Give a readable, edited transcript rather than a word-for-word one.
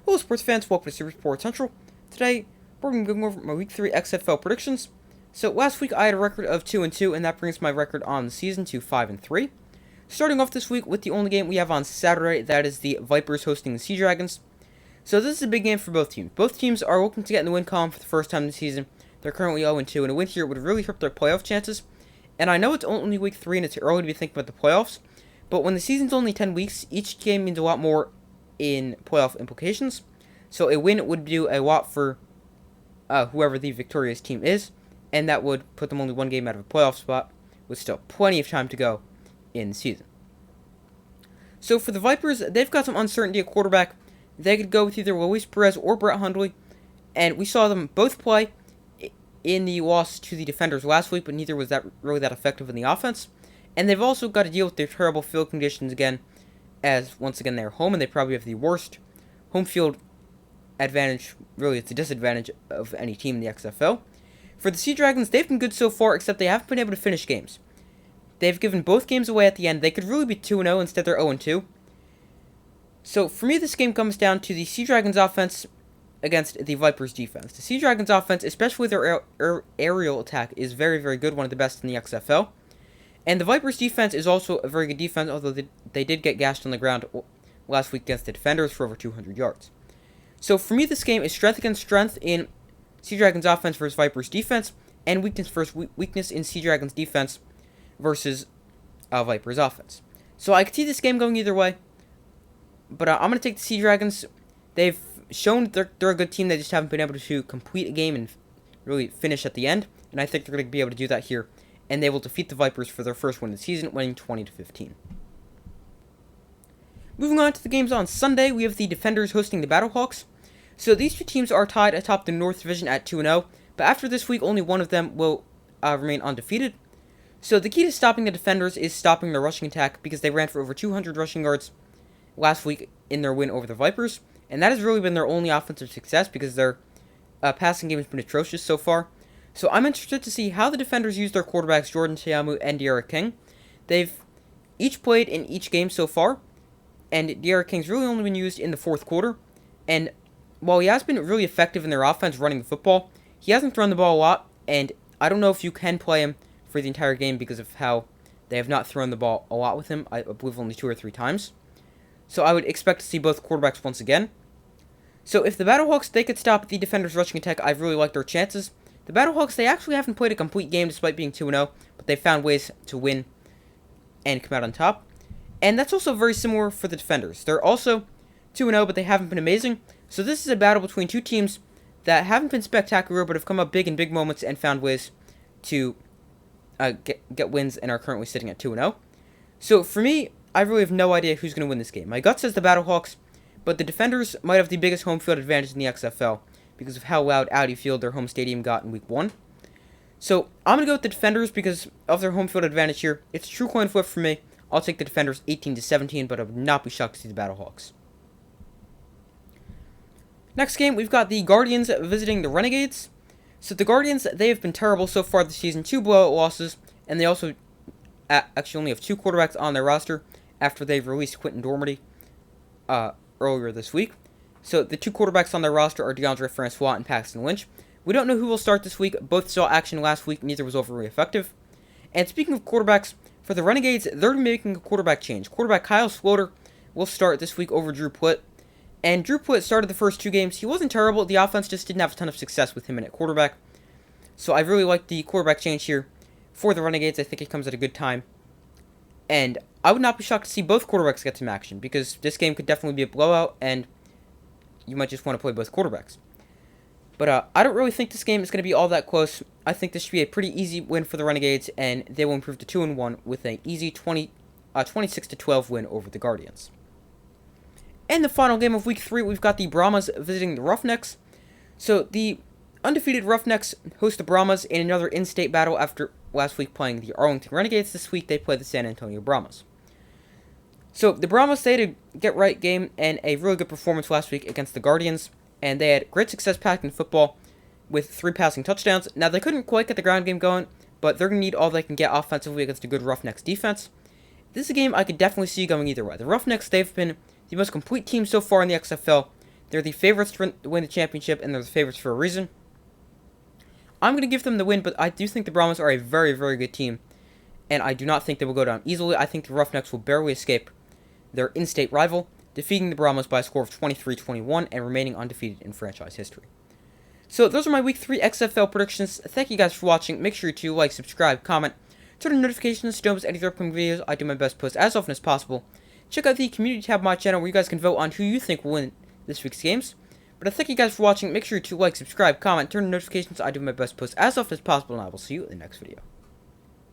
Hello sports fans, welcome to Super Sports Central. Today, we're going to go over my Week 3 XFL predictions. So last week I had a record of 2-2, and that brings my record on the season to 5-3. Starting off this week with the only game we have on Saturday, that is the Vipers hosting the Sea Dragons. So this is a big game for both teams. Both teams are looking to get in the win column for the first time this season. They're currently 0-2, and a win here would really hurt their playoff chances. And I know it's only Week 3 and it's early to be thinking about the playoffs, but when the season's only 10 weeks, each game means a lot more in playoff implications. So a win would do a lot for whoever the victorious team is, and that would put them only one game out of a playoff spot, with still plenty of time to go in the season. So for the Vipers, they've got some uncertainty at quarterback. They could go with either Luis Perez or Brett Hundley, and we saw them both play in the loss to the Defenders last week, but neither was really that effective in the offense. And they've also got to deal with their terrible field conditions again, as once again they're home, and they probably have the worst home field advantage. Really, it's a disadvantage of any team in the XFL. For the Sea Dragons, they've been good so far, except they haven't been able to finish games. They've given both games away at the end. They could really be 2-0, instead they're 0-2. So for me, this game comes down to the Sea Dragons offense against the Vipers defense. The Sea Dragons offense, especially their aerial attack, is very, very good, one of the best in the XFL. And the Vipers defense is also a very good defense, although they did get gashed on the ground last week against the Defenders for over 200 yards. So for me, this game is strength against strength in Sea Dragons offense versus Vipers defense, and weakness versus weakness in Sea Dragons defense versus Vipers offense. So I could see this game going either way, but I'm going to take the Sea Dragons. They've shown they're a good team. They just haven't been able to complete a game and really finish at the end, and I think they're going to be able to do that here, and they will defeat the Vipers for their first win of the season, winning 20-15. Moving on to the games on Sunday, we have the Defenders hosting the Battlehawks. So these two teams are tied atop the North Division at 2-0, but after this week, only one of them will remain undefeated. So the key to stopping the Defenders is stopping their rushing attack, because they ran for over 200 rushing yards last week in their win over the Vipers, and that has really been their only offensive success, because their passing game has been atrocious so far. So I'm interested to see how the Defenders use their quarterbacks, Jordan Ta'amu and De'Ara King. They've each played in each game so far, and De'Ara King's really only been used in the fourth quarter, and while he has been really effective in their offense running the football, he hasn't thrown the ball a lot, and I don't know if you can play him for the entire game because of how they have not thrown the ball a lot with him, I believe only 2 or 3 times. So I would expect to see both quarterbacks once again. So if the Battlehawks, they could stop the Defenders' rushing attack, I really like their chances. The Battlehawks, they actually haven't played a complete game despite being 2-0, but they found ways to win and come out on top. And that's also very similar for the Defenders. They're also 2-0, but they haven't been amazing. So this is a battle between two teams that haven't been spectacular, but have come up big in big moments and found ways to get wins and are currently sitting at 2-0. So for me, I really have no idea who's going to win this game. My gut says the Battlehawks, but the Defenders might have the biggest home field advantage in the XFL because of how loud Audi Field, their home stadium, got in Week 1. So I'm going to go with the Defenders because of their home field advantage here. It's a true coin flip for me. I'll take the Defenders 18-17, but I would not be shocked to see the Battlehawks. Next game, we've got the Guardians visiting the Renegades. So the Guardians, they have been terrible so far this season, 2 blowout losses, and they also actually only have 2 quarterbacks on their roster after they've released Quentin Dormady earlier this week. So the 2 quarterbacks on their roster are DeAndre Francois and Paxton Lynch. We don't know who will start this week. Both saw action last week. Neither was overly effective. And speaking of quarterbacks, for the Renegades, they're making a quarterback change. Quarterback Kyle Sloter will start this week over Drew Plitt. And Drew Plitt started the first 2 games. He wasn't terrible. The offense just didn't have a ton of success with him in at quarterback. So I really like the quarterback change here for the Renegades. I think it comes at a good time. And I would not be shocked to see both quarterbacks get some action, because this game could definitely be a blowout, and you might just want to play both quarterbacks. But I don't really think this game is going to be all that close. I think this should be a pretty easy win for the Renegades, and they will improve to 2-1 with an easy 26-12 win over the Guardians. And the final game of Week 3, we've got the Brahmas visiting the Roughnecks. So the undefeated Roughnecks host the Brahmas in another in-state battle after last week playing the Arlington Renegades. This week they play the San Antonio Brahmas. So the Brahmas, they had a get-right game and a really good performance last week against the Guardians, and they had great success packing football with 3 passing touchdowns. Now, they couldn't quite get the ground game going, but they're going to need all they can get offensively against a good Roughnecks defense. This is a game I could definitely see going either way. The Roughnecks, they've been the most complete team so far in the XFL. They're the favorites to win the championship, and they're the favorites for a reason. I'm going to give them the win, but I do think the Brahmas are a very, very good team, and I do not think they will go down easily. I think the Roughnecks will barely escape their in-state rival, defeating the Brahmas by a score of 23-21 and remaining undefeated in franchise history. So those are my Week 3 XFL predictions. Thank you guys for watching. Make sure to like, subscribe, comment, turn on notifications to don't miss any of the upcoming videos. I do my best to post as often as possible. Check out the community tab of my channel where you guys can vote on who you think will win this week's games. But I thank you guys for watching. Make sure to like, subscribe, comment, turn on notifications. I do my best to post as often as possible, and I will see you in the next video.